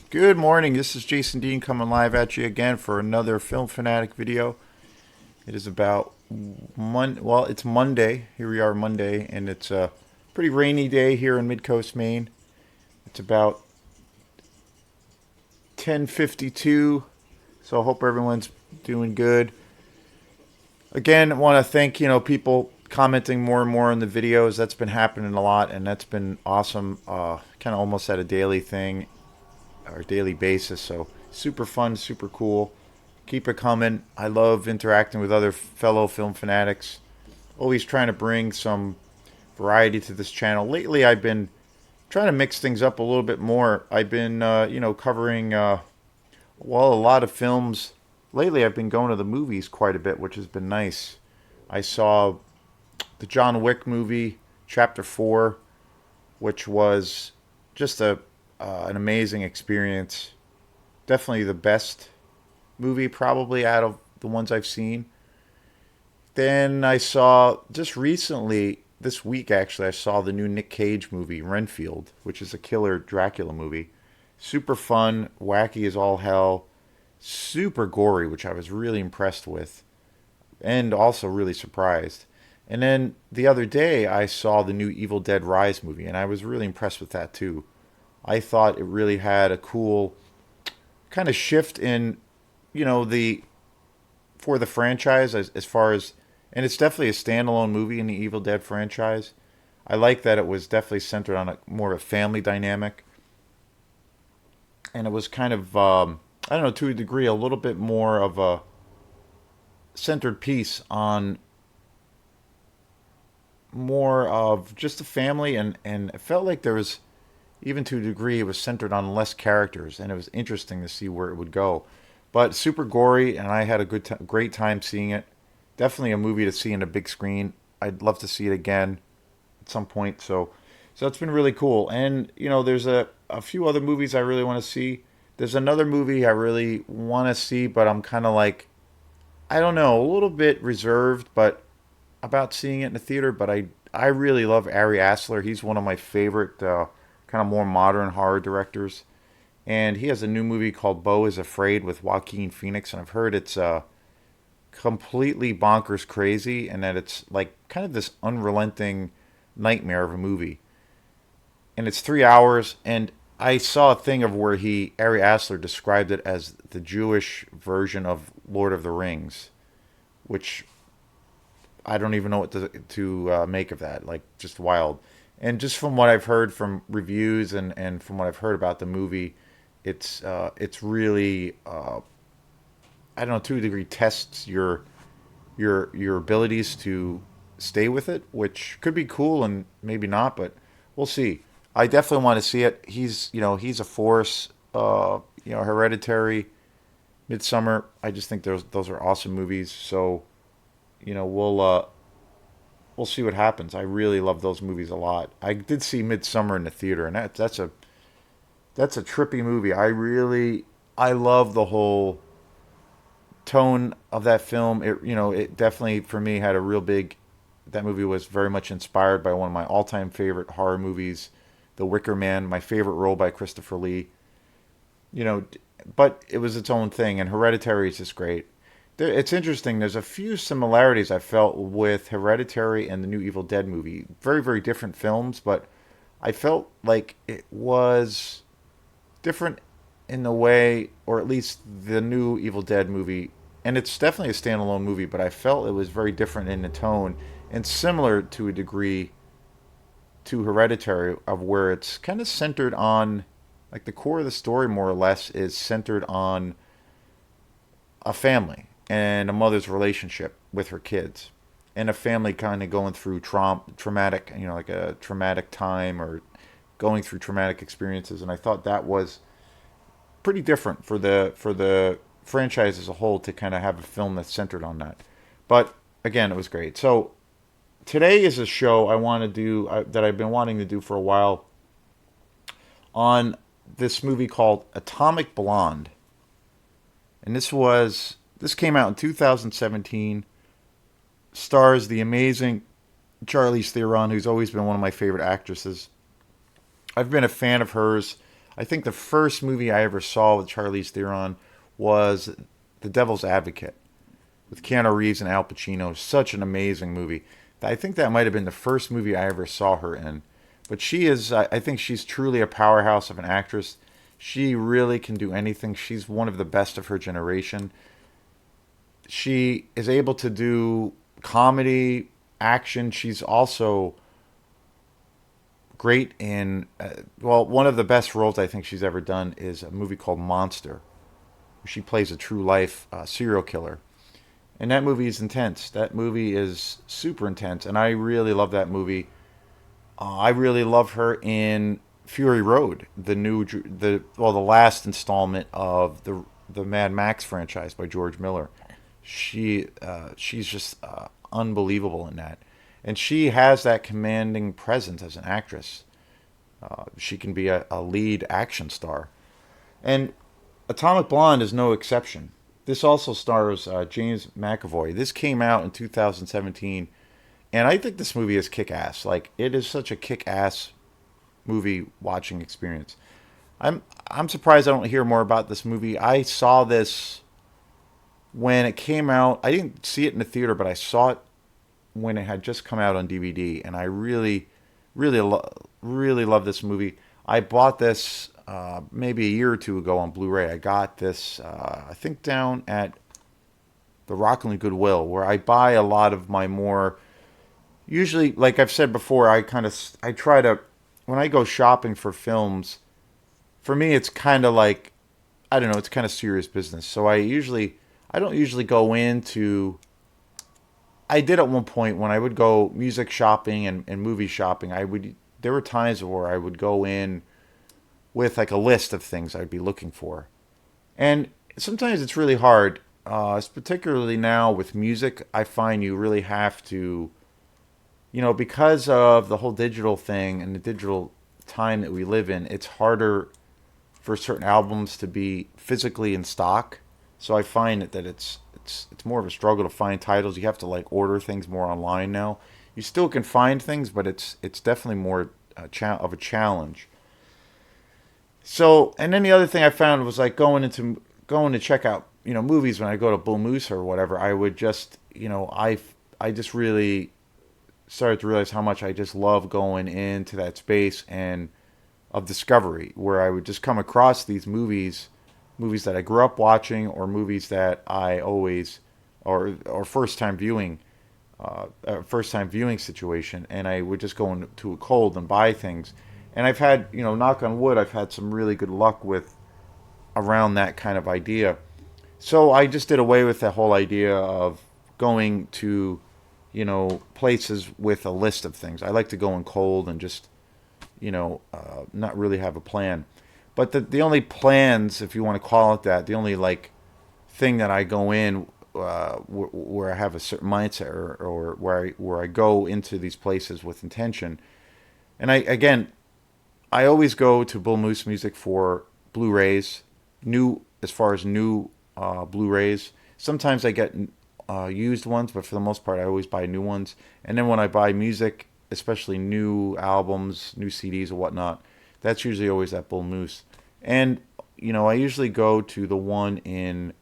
Good morning. This is Jason Dean coming live at you again for another Film Fanatic video. It is about it's Monday. Here we are Monday, and it's a pretty rainy day here in Midcoast, Maine. It's about 10:52, so I hope everyone's doing good. Again, I want to thank people commenting more and more on the videos. That's been happening a lot, and that's been awesome. Kind of almost at a daily thing or daily basis. So super fun, super cool. Keep it coming. I love interacting with other fellow film fanatics. Always trying to bring some variety to this channel. Lately, I've been trying to mix things up a little bit more. I've been, covering a lot of films. Lately, I've been going to the movies quite a bit, which has been nice. I saw the John Wick movie, Chapter 4, which was just an amazing experience. Definitely the best movie, probably, out of the ones I've seen. Then I saw, just recently, this week actually, I saw the new Nick Cage movie, Renfield, which is a killer Dracula movie. Super fun, wacky as all hell, super gory, which I was really impressed with, and also really surprised. And then the other day, I saw the new Evil Dead Rise movie, and I was really impressed with that too. I thought it really had a cool kind of shift in, the for the franchise as far as, and it's definitely a standalone movie in the Evil Dead franchise. I like that it was definitely centered on a more of a family dynamic, and it was kind of, I don't know, to a degree, a little bit more of a centered piece on more of just a family, and it felt like there was, even to a degree, it was centered on less characters, and it was interesting to see where it would go. But super gory, and I had a great time seeing it. Definitely a movie to see in a big screen. I'd love to see it again at some point. So it's been really cool. And there's a few other movies I really want to see. There's another movie I really want to see, but I'm kind of like, I don't know, a little bit reserved, but about seeing it in the theater. But I really love Ari Aster. He's one of my favorite kind of more modern horror directors, and he has a new movie called Beau is Afraid with Joaquin Phoenix, and I've heard it's completely bonkers crazy, and that it's like kind of this unrelenting nightmare of a movie. And it's 3 hours, and I saw a thing of where Ari Aster described it as the Jewish version of Lord of the Rings, which I don't even know what to make of that. Like, just wild. And just from what I've heard from reviews, and from what I've heard about the movie, it's really, I don't know, to a degree tests your abilities to stay with it, which could be cool and maybe not, but we'll see. I definitely want to see it. He's a force. Hereditary, Midsummer. I just think those are awesome movies. So we'll see what happens. I really love those movies a lot. I did see Midsummer in the theater, and that's a trippy movie. I love the whole tone of that film. It definitely for me had a real big. That movie was very much inspired by one of my all-time favorite horror movies, The Wicker Man. My favorite role by Christopher Lee. You know, but it was its own thing, and Hereditary is just great. It's interesting. There's a few similarities I felt with Hereditary and the new Evil Dead movie. Very, very different films, but I felt like it was different in the way, or at least the new Evil Dead movie, and it's definitely a standalone movie, but I felt it was very different in the tone and similar to a degree to Hereditary, of where it's kind of centered on, like, the core of the story more or less is centered on a family and a mother's relationship with her kids, and a family kind of going through traumatic, like a traumatic time, or going through traumatic experiences. And I thought that was pretty different for the franchise as a whole, to kind of have a film that's centered on that. But again, it was great. So today is a show I want to do, that I've been wanting to do for a while, on this movie called Atomic Blonde. And this came out in 2017. Stars the amazing Charlize Theron, who's always been one of my favorite actresses. I've been a fan of hers. I think the first movie I ever saw with Charlize Theron was The Devil's Advocate with Keanu Reeves and Al Pacino. Such an amazing movie. I think that might have been the first movie I ever saw her in. But she is, I think she's truly a powerhouse of an actress. She really can do anything. She's one of the best of her generation. She is able to do comedy, action. She's also great in, well, one of the best roles I think she's ever done is a movie called Monster, where she plays a true life serial killer. And that movie is intense. That movie is super intense, and I really love that movie. I really love her in Fury Road, the last installment of the Mad Max franchise by George Miller. She's just unbelievable in that, and she has that commanding presence as an actress. She can be a lead action star, and Atomic Blonde is no exception. This also stars James McAvoy. This came out in 2017, and I think this movie is kick ass. Like, it is such a kick ass movie watching experience. I'm surprised I don't hear more about this movie. I saw this when it came out. I didn't see it in the theater, but I saw it when it had just come out on DVD, and I really love this movie. I bought this maybe a year or two ago on Blu-ray. I got this, I think, down at the Rockland Goodwill, where I buy a lot of my more, usually, like I've said before, I try to, when I go shopping for films, for me it's kind of like, I don't know, it's kind of serious business. So I don't usually go into, I did at one point when I would go music shopping and movie shopping. There were times where I would go in with like a list of things I'd be looking for. And sometimes it's really hard, particularly now with music. I find you really have to, because of the whole digital thing and the digital time that we live in, it's harder for certain albums to be physically in stock. So I find that it's more of a struggle to find titles. You have to like order things more online now. You still can find things, but it's definitely more of a challenge. So, and then the other thing I found was like going to check out movies when I go to Bull Moose or whatever. I would just I just really started to realize how much I just love going into that space and of discovery, where I would just come across these movies that I grew up watching, or movies that I always, or first time viewing situation, and I would just go into a cold and buy things. And I've had, knock on wood, I've had some really good luck with around that kind of idea. So I just did away with the whole idea of going to, places with a list of things. I like to go in cold and just, not really have a plan. But the only plans, if you want to call it that, the only like thing that I go in where I have a certain mindset, or where I go into these places with intention. And I always go to Bull Moose Music for Blu-rays, as far as new Blu-rays. Sometimes I get used ones, but for the most part, I always buy new ones. And then when I buy music, especially new albums, new CDs or whatnot, that's usually always at Bull Moose. And I usually go to the one in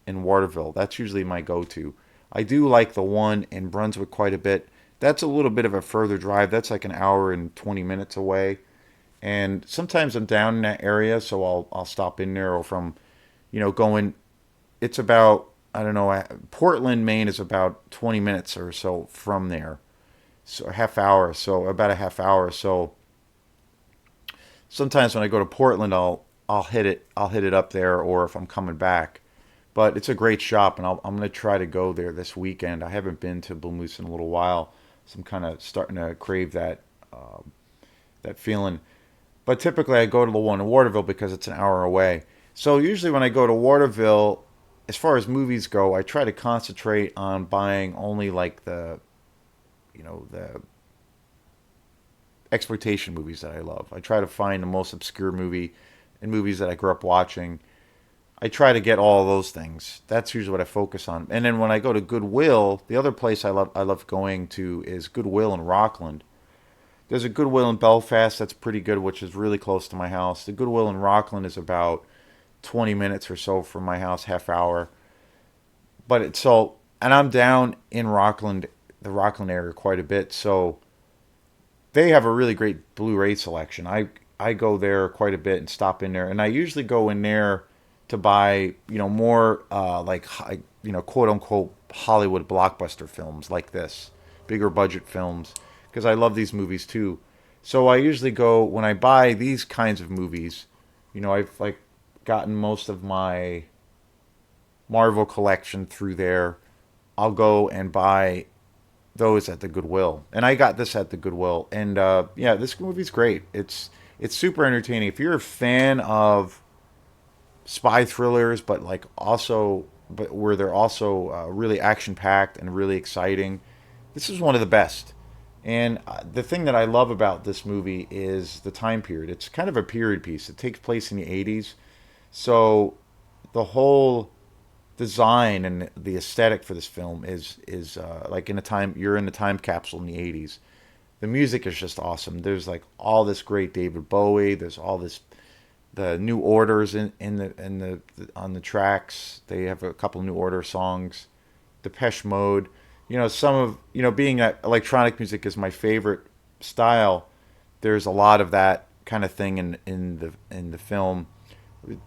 Waterville. That's usually my go-to. I do like the one in Brunswick quite a bit. That's a little bit of a further drive. That's like an hour and 20 minutes away. And sometimes I'm down in that area, so I'll stop in there. Or from, going, it's about, I don't know, Portland, Maine is about 20 minutes or so from there. So about a half hour. So sometimes when I go to Portland, I'll hit it up there, or if I'm coming back. But it's a great shop, and I'm going to try to go there this weekend. I haven't been to Blue Moose in a little while, so I'm kind of starting to crave that feeling. But typically I go to the one in Waterville because it's an hour away. So usually when I go to Waterville, as far as movies go, I try to concentrate on buying only like the exploitation movies that I love. I try to find the most obscure movie and movies that I grew up watching. I try to get all of those things. That's usually what I focus on. And then when I go to Goodwill, the other place I love going to is Goodwill in Rockland. There's a Goodwill in Belfast that's pretty good, which is really close to my house. The Goodwill in Rockland is about 20 minutes or so from my house, half hour. But it's so, and I'm down in Rockland, the Rockland area quite a bit, so they have a really great Blu-ray selection. I go there quite a bit and stop in there, and I usually go in there to buy more like quote unquote Hollywood blockbuster films like this, bigger budget films, because I love these movies too. So I usually go when I buy these kinds of movies. I've like gotten most of my Marvel collection through there. I'll go and buy those at the Goodwill, and I got this at the Goodwill. And yeah, this movie's great. It's super entertaining. If you're a fan of spy thrillers, but like also, but where they're also really action packed and really exciting, this is one of the best. And the thing that I love about this movie is the time period. It's kind of a period piece. It takes place in the 80s. So the whole design and the aesthetic for this film is like in a time you're in a time capsule in the 80s. The music is just awesome. There's like all this great David Bowie. There's all this the New Orders in the on the tracks. They have a couple New Order songs. Depeche Mode. Some of being that electronic music is my favorite style. There's a lot of that kind of thing in the film.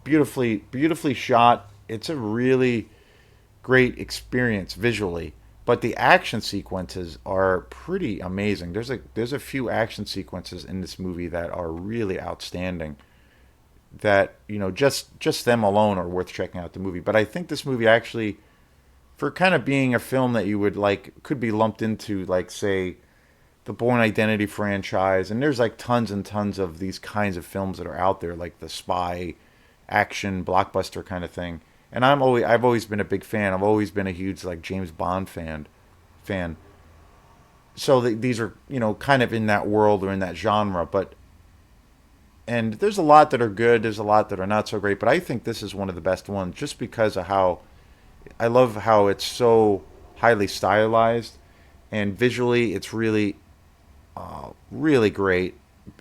Beautifully shot. It's a really great experience visually, but the action sequences are pretty amazing. There's a few action sequences in this movie that are really outstanding. That just them alone are worth checking out the movie. But I think this movie actually, for kind of being a film that you would like, could be lumped into like say the Bourne Identity franchise, and there's like tons and tons of these kinds of films that are out there, like the spy action blockbuster kind of thing. And I've always been a big fan. I've always been a huge like James Bond fan. So these are kind of in that world or in that genre, but and there's a lot that are good. There's a lot that are not so great, but I think this is one of the best ones just because of how I love how it's so highly stylized and visually it's really great.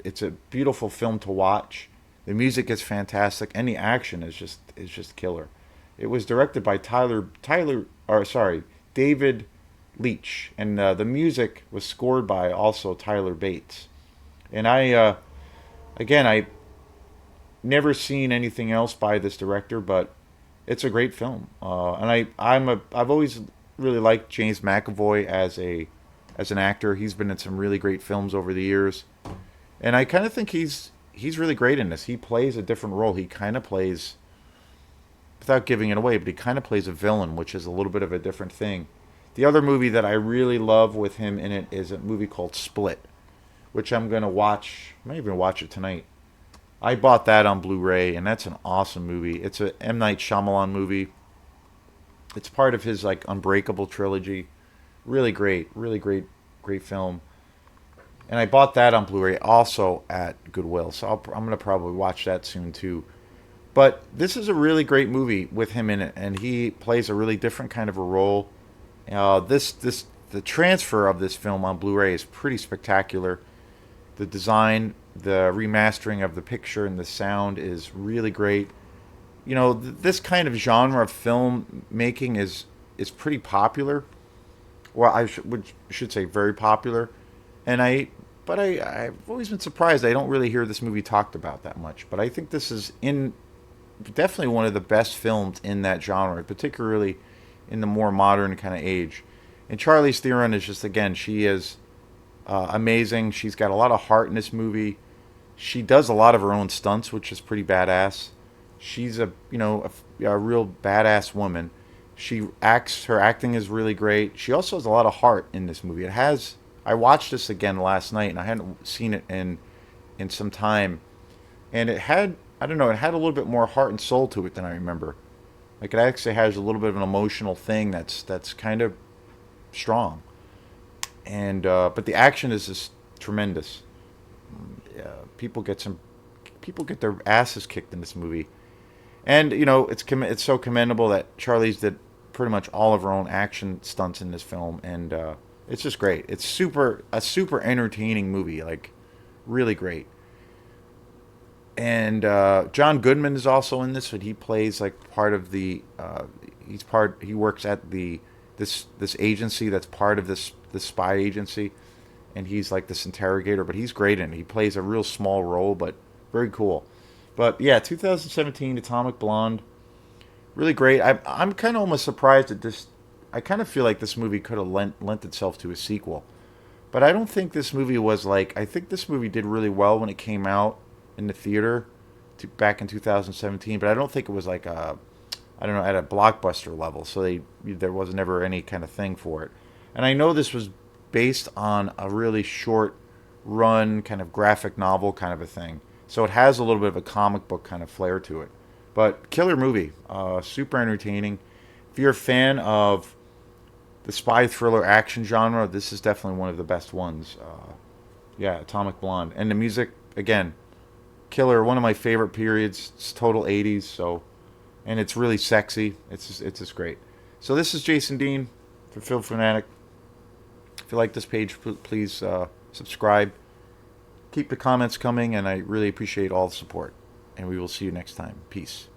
It's a beautiful film to watch. The music is fantastic, and the action is just killer. It was directed by David Leitch, and the music was scored by also Tyler Bates. And I never seen anything else by this director, but it's a great film. And I've always really liked James McAvoy as an actor. He's been in some really great films over the years, and I kind of think he's really great in this. He plays a different role. He kind of plays, without giving it away, but he kind of plays a villain, which is a little bit of a different thing. The other movie that I really love with him in it is a movie called Split, which I'm gonna watch. I might even watch it tonight. I bought that on Blu-ray, and that's an awesome movie. It's a M. Night Shyamalan movie. It's part of his like Unbreakable trilogy. Really great film. And I bought that on Blu-ray also at Goodwill, so I'm gonna probably watch that soon too. But this is a really great movie with him in it, and he plays a really different kind of a role. The transfer of this film on Blu-ray is pretty spectacular. The design, the remastering of the picture, and the sound is really great. This kind of genre of film making is pretty popular. Well, should say very popular, and I've always been surprised I don't really hear this movie talked about that much. But I think this is definitely one of the best films in that genre, particularly in the more modern kind of age. And Charlize Theron is just, again, she is amazing. She's got a lot of heart in this movie. She does a lot of her own stunts, which is pretty badass. She's a real badass woman. Her acting is really great. She also has a lot of heart in this movie. I watched this again last night, and I hadn't seen it in some time, and it had, I don't know, it had a little bit more heart and soul to it than I remember. Like, it actually has a little bit of an emotional thing that's kind of strong, and but the action is just tremendous. People get their asses kicked in this movie, and it's so commendable that Charlize did pretty much all of her own action stunts in this film, and It's just great. It's a super entertaining movie, like really great. And John Goodman is also in this, but he plays like part of the. He works at this agency that's part of this spy agency, and he's like this interrogator. But he's great in it. He plays a real small role, but very cool. But yeah, 2017 Atomic Blonde, really great. I'm kind of almost surprised at this. I kind of feel like this movie could have lent itself to a sequel. But I don't think this movie was like. I think this movie did really well when it came out in the theater back in 2017. But I don't think it was like I don't know, at a blockbuster level. So there was never any kind of thing for it. And I know this was based on a really short run kind of graphic novel kind of a thing. So it has a little bit of a comic book kind of flair to it. But killer movie, super entertaining. If you're a fan of the spy thriller action genre, this is definitely one of the best ones. Yeah, Atomic Blonde, and the music again, killer. One of my favorite periods. It's total '80s, so and it's really sexy. It's just great. So this is Jason Dean for Film Fanatic. If you like this page, please subscribe. Keep the comments coming, and I really appreciate all the support. And we will see you next time. Peace.